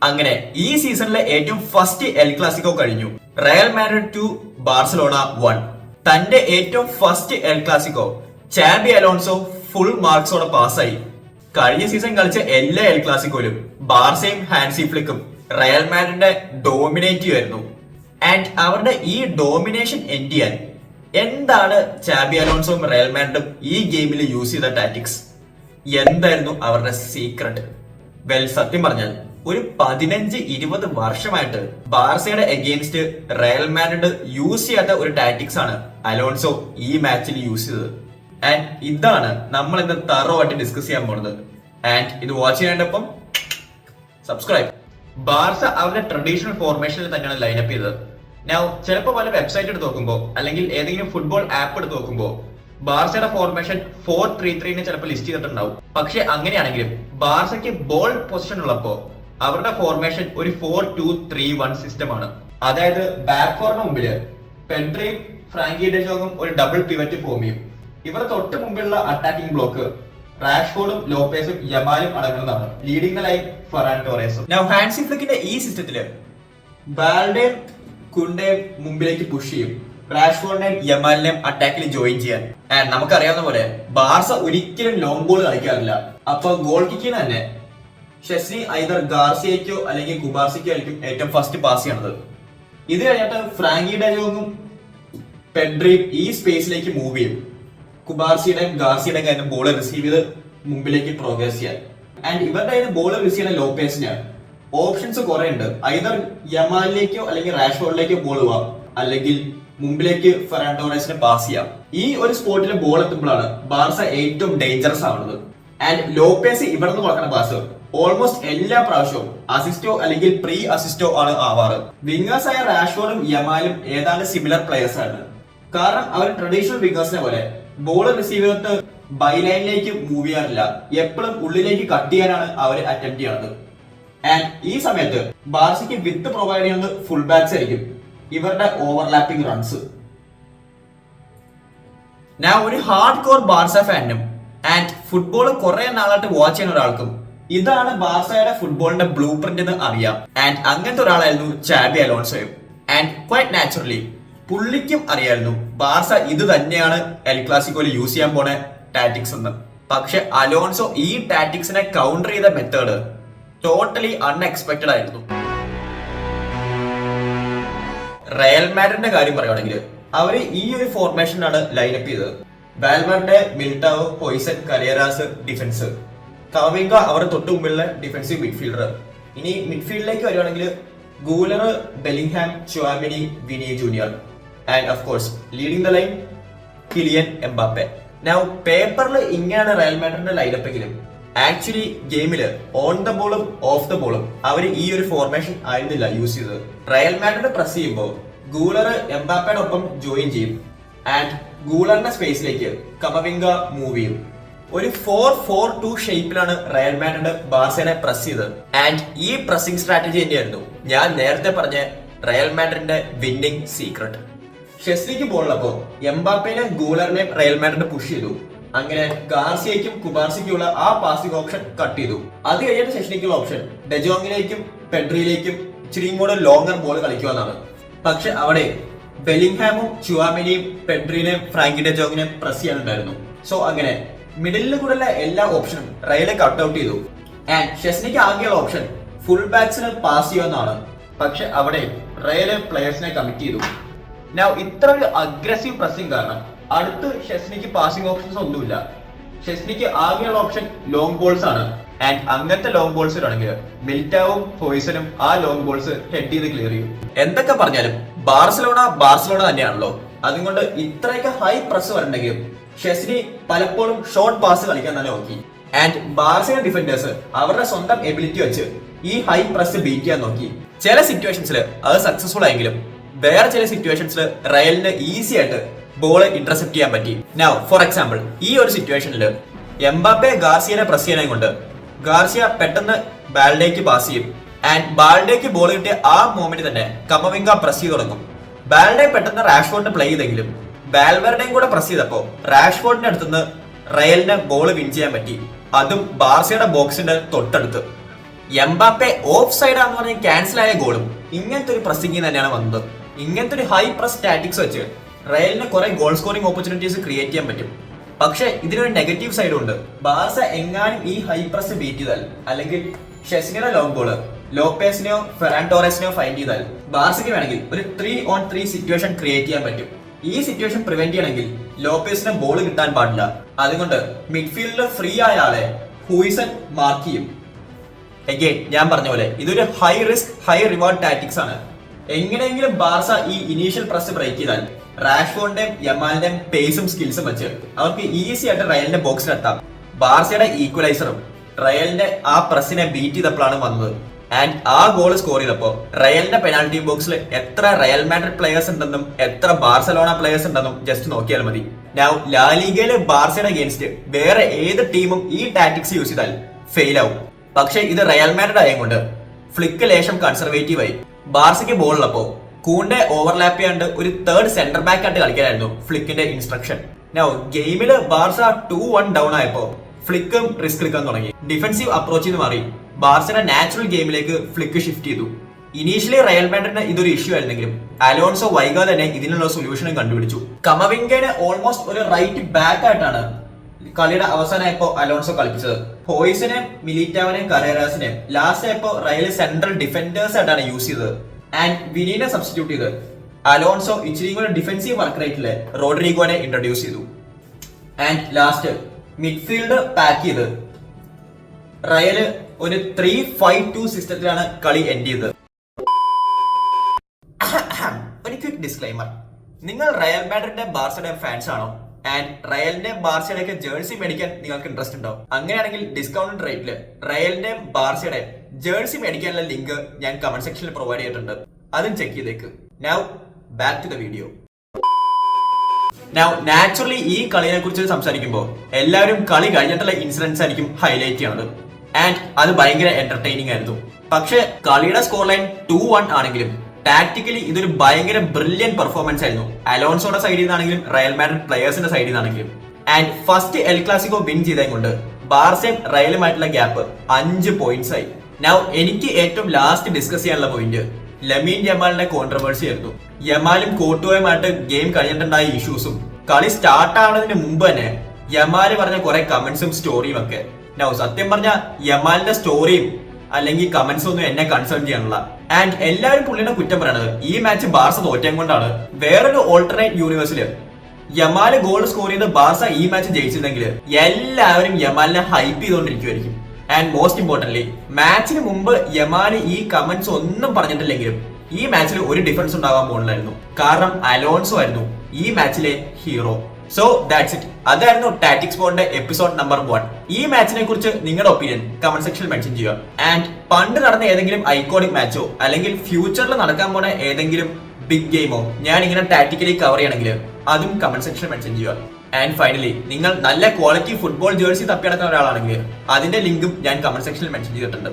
അങ്ങനെ ഈ സീസണിലെ ഏറ്റവും ഫസ്റ്റ് എൽ ക്ലാസിക്കോ കഴിഞ്ഞു. Real Madrid 2 Barcelona 1. തന്റെ ഏറ്റവും first El Clasico Xabi Alonso full മാർക്സോടെ പാസ്സായി. കഴിഞ്ഞ സീസൺ കളിച്ച എല്ലാ എൽ ക്ലാസിക്കോയിലും ബാർസയും ഹാൻസി ഫ്ലിക്കും റയൽ മാഡ്രിഡിനെ ഡോമിനേറ്റ് ചെയ്യുമായിരുന്നു. ആൻഡ് അവരുടെ ഈ ഡോമിനേഷൻ എൻഡ് ചെയ്യാൻ എന്താണ് ചാബി അലോൺസോയും റയൽ മാഡ്രിഡും ഈ ഗെയിമിൽ യൂസ് ചെയ്ത ടാറ്റിക്സ്? എന്തായിരുന്നു അവരുടെ സീക്രട്ട്? വെൽ, സത്യം പറഞ്ഞാൽ ഒരു 15-20 വർഷമായിട്ട് ബാർസയുടെ അഗെയിൻസ്റ്റ് റയൽ മാഡ്രിഡ് യൂസ് ചെയ്യാത്ത ഒരു ടാറ്റിക്സ് ആണ് അലോൺസോ ഈ മാച്ചിൽ യൂസ് ചെയ്തത്. ആൻഡ് ഇതാണ് നമ്മൾ ഇന്ന് തറവായിട്ട് ഡിസ്കസ് ചെയ്യാൻ പോകുന്നത്. ആൻഡ് ഇത് വാച്ച് ചെയ്യാനൊപ്പം സബ്സ്ക്രൈബ്. ബാർസ അവരുടെ ട്രഡീഷണൽ ഫോർമേഷനിൽ തന്നെയാണ് ലൈനപ്പ് ചെയ്തത്. ഞാൻ ചിലപ്പോൾ പല വെബ്സൈറ്റ് എടുത്ത് നോക്കുമ്പോൾ അല്ലെങ്കിൽ ഏതെങ്കിലും ഫുട്ബോൾ ആപ്പ് എടുത്ത് നോക്കുമ്പോൾ ബാർസയുടെ ഫോർമേഷൻ 4-3-3 ചിലപ്പോൾ ലിസ്റ്റ് ചെയ്തിട്ടുണ്ടാവും. പക്ഷെ അങ്ങനെയാണെങ്കിലും ബാർസയ്ക്ക് ബോൾ പൊസിഷൻ ഉള്ളപ്പോ അവരുടെ ഫോർമേഷൻ ഒരു 4-2-3-1 സിസ്റ്റം ആണ്. അതായത് ബാക്ക് ഫോറിന് മുമ്പില് പെഡ്രിയും ഫ്രാങ്കി ഡെ ജോങ്ങും ഒരു ഡബിൾ പിവറ്റ് ഫോം ചെയ്യും. ഇവർ തൊട്ട് മുമ്പിലുള്ള അറ്റാക്കിംഗ് ബ്ലോക്ക് റാഷ്ഫോർഡും ലോപ്പേസും യമാലും അടങ്ങുന്നതാണ്. ലീഡിംഗ് ദ ലൈൻ ഫെറാൻ ടോറേസും. ഹാൻസി ഫ്ലിക്കിന്റെ ഈ സിസ്റ്റത്തില് ബാൽഡേയും കുണ്ടേയും മുമ്പിലേക്ക് പുഷ് ചെയ്യും, റാഷ്ഫോർഡിനെയും യമാലിനെയും അറ്റാക്കിൽ ജോയിൻ ചെയ്യാൻ. ആൻഡ് നമുക്കറിയാവുന്ന പോലെ ബാർസ ഒരിക്കലും ലോങ് ബോൾ കളിക്കാറില്ല. അപ്പൊ ഗോൾ കിക്കിന് തന്നെ ഷെസ്നി ഐദർ ഗാർസിയയ്ക്കോ അല്ലെങ്കിൽ കുബാർസിക്കോ ആയിരിക്കും ഏറ്റവും ഫസ്റ്റ് പാസ് ചെയ്യണത്. ഇത് കഴിഞ്ഞിട്ട് ഫ്രാങ്കി ഡെ ജോങ്ങും പെഡ്രിയും ഈ സ്പേസിലേക്ക് മൂവ് ചെയ്യും. കുബാർസിയുടെയും ഗാർസിയുടെയും കാര്യം ബോൾ റിസീവ് ചെയ്ത് മുമ്പിലേക്ക് പ്രോഗ്രസ് ചെയ്യാൻ. ആൻഡ് ഇവരുടെ കയ്യിൽ ബോൾ റിസീവ് ചെയ്യുന്ന ലോപ്പേസിന് ഓപ്ഷൻസ് കുറെ ഉണ്ട്. ഐദർ യമാലിലേക്കോ അല്ലെങ്കിൽ റാഷ്ഫോർഡിലേക്കോ ബോൾ പോവാം, അല്ലെങ്കിൽ മുമ്പിലേക്ക് ഫെറാൻ ടോറേസിനെ പാസ് ചെയ്യാം. ഈ ഒരു സ്പോട്ടിൽ ബോൾ എത്തുമ്പോഴാണ് ബാർസ ഏറ്റവും ഡേഞ്ചറസ് ആവുന്നത്. ആൻഡ് ലോപ്പേസ് ഇവിടെ നിന്ന് കൊടുക്കുന്ന പാസ് ഓൾമോസ്റ്റ് എല്ലാ പ്രാവശ്യവും അസിസ്റ്റോ അല്ലെങ്കിൽ പ്രീ അസിസ്റ്റോ ആണ് ആവാറ്. വിംഗേഴ്സ് ആയ റാഷ്ഫോർഡും യമാലും ഏതാണ്ട് സിമിലർ പ്ലെയേഴ്സ് ആണ്. കാരണം അവർ ട്രഡീഷണൽ വിംഗേഴ്സിനെ പോലെ ബോൾ റിസീവ് ചെയ്തിട്ട് ബൈലൈനിലേക്ക് മൂവ് ചെയ്യാറില്ല, എപ്പോഴും ഉള്ളിലേക്ക് കട്ട് ചെയ്യാനാണ് അവർ അറ്റംപ്റ്റ് ചെയ്യുന്നത്. ആൻഡ് ഈ സമയത്ത് ബാർസയ്ക്ക് വിത്ത് പ്രൊവൈഡ് ചെയ്യുന്നത് ഫുൾ ബാക്സ് ആയിരിക്കും, ഇവരുടെ ഓവർലാപ്പിംഗ് റൺസ്. ഞാൻ ഒരു ഹാർഡ് കോർ ബാർസ ഫാനും ആൻഡ് ഫുട്ബോൾ കുറെ നാളായിട്ട് വാച്ച് ചെയ്യുന്ന ഒരാൾക്കും ഇതാണ് ബാർസയുടെ ഫുട്ബോളിന്റെ ബ്ലൂ പ്രിന്റ് എന്ന് അറിയാം. ആൻഡ് അങ്ങനത്തെ ഒരാളായിരുന്നു ചാബി അലോൺസോയും. ആൻഡ് ക്വൈറ്റ് നാച്ചുറലി പുള്ളിക്കും അറിയായിരുന്നു ബാർസ ഇത് തന്നെയാണ് എൽ ക്ലാസിക്കോയിൽ യൂസ് ചെയ്യാൻ പോണ ടാറ്റിക്സ് എന്ന്. പക്ഷെ അലോൺസോ ഈ ടാറ്റിക്സിനെ കൗണ്ടർ ചെയ്ത മെത്തേഡ് ടോട്ടലി അൺഎക്സ്പെക്ടഡ് ആയിരുന്നു. റയൽ മാഡ്രിഡിന്റെ കാര്യം പറയുകയാണെങ്കിൽ അവര് ഈ ഒരു ഫോർമേഷനാണ് ലൈനപ്പ് ചെയ്തത്. Valverde, Militao, Huijsen, Carreras defence, Camavinga അവർ തൊട്ട് മുമ്പിലുള്ള ഡിഫൻസീവ് മിഡ്ഫീൽഡർ. ഇനി മിഡ്ഫീൽഡിലേക്ക് വരുവാണെങ്കിൽ Guler, Bellingham, Tchouameni, Vini Junior. And of course leading the line Kylian Mbappe. Now പേപ്പറിൽ ഇങ്ങനെയാണ് റയൽ മാഡ്രിഡിന്റെ ലൈനപ്പ് എങ്കിലും ആക്ച്വലി ഗെയിമില് ഓൺ ദ ബോളും ഓഫ് ദ ബോളും അവർ ഈ ഒരു ഫോർമേഷൻ ആയിരുന്നില്ല യൂസ് ചെയ്തത്. റയൽ മാഡ്രിഡ് പ്രസ് ചെയ്യുമ്പോൾ ഗൂലർ എംബാപ്പയുടെ ഒപ്പം ജോയിൻ ചെയ്യും. ആൻഡ് ഗൂലറിന്റെ സ്പേസിലേക്ക് കമവിംഗ മൂവ് ചെയ്യും. ഒരു 4-4-2 ഷേപ്പിലാണ് റയൽ മാഡ്രിഡ് ബാർസയെ പ്രസ് ചെയ്തത്. ആൻഡ് ഈ പ്രസിംഗ് സ്ട്രാറ്റജി തന്നെയായിരുന്നു ഞാൻ നേരത്തെ പറഞ്ഞ റയൽ മാഡ്രിഡിന്റെ വിന്നിംഗ് സീക്രട്ട്. ഷെസ്ലിക്ക് ബോളുള്ളപ്പോ എംബാപ്പേനെ ഗൂലറിനെയും റയൽ മാഡ്രിഡ് പുഷ് ചെയ്തു. അങ്ങനെ ഗാർസിയയ്ക്കും കുബാർസിക്കുള്ള ആ പാസിംഗ് ഓപ്ഷൻ കട്ട് ചെയ്തു. അത് കഴിഞ്ഞിട്ട് ഷെസ്ലിക്കുള്ള ഓപ്ഷൻ ഡെജോങ്ങിലേക്കും പെഡ്രിയിലേക്കും ഇച്ചിരി കൂടെ ലോങ്ങർ ബോൾ കളിക്കുവാന്നാണ്. പക്ഷെ അവിടെ ബെലിംഗ്ഹാമും ചുവാമിനിയും പെഡ്രിനെയും ഫ്രാങ്കി ഡെ ജോങ്ങിനെയും പ്രസ് ചെയ്യാനുണ്ടായിരുന്നു. സോ അങ്ങനെ മിഡിലിൽ കൂടെയുള്ള എല്ലാ ഓപ്ഷനും റയലെ കട്ട് ഔട്ട് ചെയ്തു. ആൻഡ് ഷെസ്നിക്ക് ആകെയുള്ള ഓപ്ഷൻ ഫുൾ ബാക്സിന് പാസ് ചെയ്യുമെന്നാണ്. പക്ഷെ അവിടെ റയലെ പ്ലെയേഴ്സിനെ കമ്മിറ്റ് ചെയ്തു. നൗ ഇത്ര ഒരു അഗ്രസീവ് പ്രസിംഗ് കാരണം അടുത്ത് ഷെസ്നിക്ക് പാസിംഗ് ഓപ്ഷൻസ് ഒന്നുമില്ല. ഷെസ്നിക്ക് ആകെയുള്ള ഓപ്ഷൻ ലോങ് ബോൾസ് ആണ്. ആൻഡ് അങ്ങനത്തെ ലോങ് ബോൾസ് ആണെങ്കിൽ മിൽറ്റാവും ഹോയ്സനും ആ ലോങ് ബോൾസ് ഹെഡ് ചെയ്ത് ക്ലിയർ ചെയ്യും. എന്തൊക്കെ പറഞ്ഞാലും ബാർസലോണ തന്നെയാണല്ലോ. അതുകൊണ്ട് ഇത്രയൊക്കെ ഹൈ പ്രസ് വരണ്ടെങ്കിലും ഷെസ്നി പലപ്പോഴും ഷോർട്ട് പാസ് കളിക്കാൻ തന്നെ നോക്കി. ആൻഡ് ബാർസയുടെ ഡിഫൻഡേഴ്സ് അവരുടെ സ്വന്തം എബിലിറ്റി വെച്ച് ഈ ഹൈ പ്രസ് ബീറ്റ് ചെയ്യാൻ നോക്കി. ചില സിറ്റുവേഷൻസിൽ അത് സക്സസ്ഫുൾ ആയെങ്കിലും വേറെ ചില സിറ്റുവേഷൻസിൽ റയലിന് ഈസി ആയിട്ട് ബോൾ ഇന്റർസെപ്റ്റ് ചെയ്യാൻ പറ്റി. നൗ ഫോർ എക്സാമ്പിൾ ഈ ഒരു സിറ്റുവേഷനിൽ എംബാപ്പെ ഗാർസിയനെ പ്രസ് ചെയ്യാനായി കൊണ്ട് ഗാർസിയ പെട്ടെന്ന് ബാൽഡേക്ക് പാസ് ചെയ്യും. ആൻഡ് ബാൽഡേക്ക് ബോൾ കിട്ടിയ ആ മൂമെന്റ് തന്നെ കമവിംഗ പ്രസ് ചെയ്ത് തുടങ്ങും. ബാൽഡെ പെട്ടെന്ന് റാഷ്ഫോർഡിന് പ്ലേ ചെയ്തെങ്കിലും വാൽവർഡേയും കൂടെ പ്രസ് ചെയ്തപ്പോ റാഷ്ഫോർഡിന്റെ അടുത്തുനിന്ന് റയലിന് ബോൾ വിൻ ചെയ്യാൻ പറ്റി, അതും ബാർസയുടെ ബോക്സിന്റെ തൊട്ടടുത്ത്. എംബാപ്പെ ഓഫ് സൈഡ് ആണെന്ന് പറഞ്ഞ് ക്യാൻസൽ ആയ ഗോളും ഇങ്ങനത്തെ ഒരു പ്രസിംഗ് തന്നെയാണ് വന്നത്. ഇങ്ങനത്തെ ഒരു ഹൈ പ്രസ് ടാറ്റിക്സ് വെച്ച് റയലിന് കുറെ ഗോൾ സ്കോറിംഗ് ഓപ്പർച്യൂണിറ്റീസ് ക്രിയേറ്റ് ചെയ്യാൻ പറ്റും. പക്ഷെ ഇതിനൊരു നെഗറ്റീവ് സൈഡും ഉണ്ട്. ബാർസ എങ്ങാനും ഈ ഹൈ പ്രസ് ബീറ്റ് ചെയ്താൽ, അല്ലെങ്കിൽ ഷെസ്നിയുടെ ലോങ് ബോള് ലോപ്പേസിനെയോ ഫെറാൻ ടോറസിനെയോ ഫൈൻഡ് ചെയ്താൽ ബാർസയ്ക്ക് വേണമെങ്കിൽ ഒരു 3-on-3 സിറ്റുവേഷൻ ക്രിയേറ്റ് ചെയ്യാൻ പറ്റും. ഈ സിറ്റുവേഷൻ പ്രിവെന്റ് ചെയ്യണമെങ്കിൽ ലോപ്പേസിന് ബോൾ കിട്ടാൻ പാടില്ല. അതുകൊണ്ട് മിഡ്ഫീൽഡിൽ ഫ്രീ ആയ ആളെ ഹൂയിസൺ മാർക്ക് ചെയ്യും. അഗൈൻ ഞാൻ പറഞ്ഞ പോലെ ഇതൊരു high risk high reward tactics ആണ്. എങ്ങനെയെങ്കിലും ബാർസ ഈ ഇനീഷ്യൽ പ്രസ് ബ്രേക്ക് ചെയ്താൽ റാഷ്ഫോർഡിന്റെയും യമാലിന്റെയും പേസും സ്കിൽസും വെച്ച് അവർക്ക് ഈസി ആയിട്ട് റയലിന്റെ ബോക്സിലെത്താം. ബാർസയുടെ ഈക്വലൈസറും റയലിന്റെ ആ പ്രസിനെ ബീറ്റ് ചെയ്തപ്പോഴാണ് വന്നത്. ആൻഡ് ആ ഗോൾ സ്കോർ ചെയ്തപ്പോ റയലിന്റെ പെനാൽറ്റി ബോക്സിൽ എത്ര റയൽ മാഡ്രിഡ് പ്ലേയേഴ്സ് ഉണ്ടെന്നും എത്ര ബാർസലോണ പ്ലേയേഴ്സ് ഉണ്ടെന്നും ജസ്റ്റ് നോക്കിയാൽ മതി. നൗ ലാ ലീഗയില് ബാർസയുടെ അഗേൻസ്റ്റ് വേറെ ഏത് ടീമും ഈ ടാറ്റിക്സ് യൂസ് ചെയ്താൽ ഫെയിൽ ആവും. പക്ഷെ ഇത് റയൽ മാഡ്രിഡ് ആയതുകൊണ്ട് ഫ്ലിക്ക് ലേശം കൺസർവേറ്റീവ് ആയി. ബാർസയ്ക്ക് ബോൾ ഉള്ളപ്പോ കൂണ്ടെ ഓവർലാപ്പ് ചെയ്യാണ്ട് ഒരു തേർഡ് സെന്റർ ബാക്ക് ആയിട്ട് കളിക്കാനായിരുന്നു ഫ്ലിക്കിന്റെ ഇൻസ്ട്രക്ഷൻ. നൗ ഗെയിമില് ബാർസ 2-1 ഡൗൺ ആയപ്പോ ഫ്ലിക്കും റിസ്ക് എടുക്കാൻ തുടങ്ങി. ഡിഫൻസീവ് അപ്രോച്ചിൽ നിന്ന് മാറി ബാർസയുടെ നാച്ചുറൽ ഗെയിമിലേക്ക് ഫ്ലിക്ക് ഷിഫ്റ്റ് ചെയ്തു. ഇനീഷ്യലി റയൽ മാഡ്രിഡിന് ഇതൊരു ഇഷ്യൂ ആയിരുന്നെങ്കിലും അലോൺസോ വൈകാതെ തന്നെ ഇതിനുള്ള സൊല്യൂഷനും കണ്ടുപിടിച്ചു. കമവിംഗനെ ഓൾമോസ്റ്റ് ഒരു റൈറ്റ് ബാക്ക് ആയിട്ടാണ് കളിയുടെ അവസാനമായപ്പോ അലോൺസോ കളിപ്പിച്ചത്. ഹോയിസിനെയും മിലിറ്റാവിനെയും കരേറാസിനെയും ലാസ്റ്റ് ആയപ്പോ റയൽ സെൻട്രൽ ഡിഫൻഡേഴ്സ് ആയിട്ടാണ് യൂസ് ചെയ്തത്. ആൻഡ് വിനീനെ സബ്സ്റ്റിറ്റ്യൂട്ട് ചെയ്ത് അലോൺസോ ഇച്ചിരി കൂടെ ഡിഫൻസീവ് വർക്ക് റേറ്റില് റോഡ്രിഗോനെ ഇൻട്രൊഡ്യൂസ് ചെയ്തു. ആൻഡ് ലാസ്റ്റ് മിഡ്ഫീൽഡ് പാക്ക് ചെയ്ത് റയല് ഒരു 3-5-2 സിസ്റ്റത്തിലാണ് കളി എൻഡ് ചെയ്തത്. ഒരു ക്വിക്ക് ഡിസ്ക്ലൈമർ, നിങ്ങൾ റയൽ മാഡ്രിഡിന്റെ ബാർസയുടെ ഫാൻസ് ആണോ? ആൻഡ് റയലിന്റെ ബാർസയുടെ ജേഴ്സി മേടിക്കാൻ നിങ്ങൾക്ക് ഇൻട്രസ്റ്റ് ഉണ്ടോ? അങ്ങനെയാണെങ്കിൽ ഡിസ്കൗണ്ട് റേറ്റില് റയലിന്റെ ബാർസയുടെ ജേഴ്സി മേടിക്കാനുള്ള ലിങ്ക് ഞാൻ കമന്റ് സെക്ഷനിൽ പ്രൊവൈഡ് ചെയ്തിട്ടുണ്ട്. അതും ചെക്ക് ചെയ്തേക്ക്. Now back to the video. Now naturally ഈ കളിയെ കുറിച്ച് സംസാരിക്കുമ്പോൾ എല്ലാവരും കളി കഴിഞ്ഞിട്ടുള്ള ഇൻസിഡൻസ് ആയിരിക്കും ഹൈലൈറ്റ് ചെയ്യുന്നത്. ആൻഡ് അത് ഭയങ്കര എന്റർടൈനിങ് ആയിരുന്നു. പക്ഷെ കളിയുടെ സ്കോർ ലൈൻ 2-1 ആണെങ്കിലും ടാക്ടിക്കലി ഇതൊരു ഭയങ്കര ബ്രില്യൻ പെർഫോമൻസ് ആയിരുന്നു. അലോൺസോയുടെ സൈഡിൽ നിന്നാണെങ്കിലും റയൽ മാഡ്രിഡ് പ്ലേയേഴ്സിന്റെ സൈഡിൽ നിന്നാണെങ്കിലും. And first El Clasico win ചെയ്തത് കൊണ്ട് ബാർസയും റയലുമായിട്ടുള്ള ഗ്യാപ്പ് 5 പോയിന്റ്സ് ആയി. നൗ എനിക്ക് ഏറ്റവും ലാസ്റ്റ് ഡിസ്കസ് ചെയ്യാനുള്ള പോയിന്റ് ലമീൻ യമാലിന്റെ കോൺട്രവേഴ്സി ആയിരുന്നു. യമാലും കോർട്ടുവയുമായിട്ട് ഗെയിം കഴിഞ്ഞിട്ടുണ്ടായ ഇഷ്യൂസും കളി സ്റ്റാർട്ട് ആവുന്നതിന് മുമ്പ് തന്നെ യമാല് പറഞ്ഞ കുറെ കമന്റ്സും സ്റ്റോറിയും ഒക്കെ. നൗ സത്യം പറഞ്ഞ യമാലിന്റെ സ്റ്റോറിയും അല്ലെങ്കിൽ കമന്റ്സും ഒന്നും എന്നെ കൺസേൺ ചെയ്യാനുള്ള. ആൻഡ് എല്ലാവരും പുള്ളിയുടെ കുറ്റം പറയണത് ഈ മാച്ച് ബാർസ തോറ്റം കൊണ്ടാണ്. വേറൊരു ഓൾട്ടർനേറ്റ് യൂണിവേഴ്സില് യമാല് ഗോൾ സ്കോർ ചെയ്ത് ബാർസ ഈ മാച്ച് ജയിച്ചിരുന്നെങ്കിൽ എല്ലാവരും യമാലിനെ ഹൈപ്പ് ചെയ്തുകൊണ്ടിരിക്കുമായിരിക്കും. ആൻഡ് മോസ്റ്റ് ഇമ്പോർട്ടന്റ്ലി മാച്ചിന് മുമ്പ് യമാല് ഈ കമന്റ്സ് ഒന്നും പറഞ്ഞിട്ടില്ലെങ്കിലും ഈ മാച്ചിൽ ഒരു ഡിഫറൻസ് ഉണ്ടാവാൻ പോകുന്നില്ലായിരുന്നു. കാരണം അലോൺസോ ആയിരുന്നു ഈ മാച്ചിലെ ഹീറോ. So that's it. അതായിരുന്നു ടാറ്റിക്സ് ബോളിന്റെ എപ്പിസോഡ് നമ്പർ 1. ഈ മാച്ചിനെ കുറിച്ച് നിങ്ങളുടെ ഒപ്പീനിയൻ കമന്റ് സെക്ഷനിൽ മെൻഷൻ ചെയ്യുക. ആൻഡ് പണ്ട് നടന്ന ഏതെങ്കിലും ഐക്കോണിക് മാച്ചോ അല്ലെങ്കിൽ ഫ്യൂച്ചറിൽ നടക്കാൻ പോണ ഏതെങ്കിലും ബിഗ് ഗെയിമോ ഞാൻ ഇങ്ങനെ ടാറ്റിക്കലി കവർ ചെയ്യണമെങ്കിൽ അതും കമന്റ് സെക്ഷനിൽ മെൻഷൻ ചെയ്യുക. ആൻഡ് ഫൈനലി നിങ്ങൾ നല്ല ക്വാളിറ്റി ഫുട്ബോൾ ജേഴ്സി തപ്പിയെടുക്കുന്ന ഒരാളാണെങ്കിൽ അതിന്റെ ലിങ്കും ഞാൻ കമന്റ് സെക്ഷനിൽ മെൻഷൻ ചെയ്തിട്ടുണ്ട്.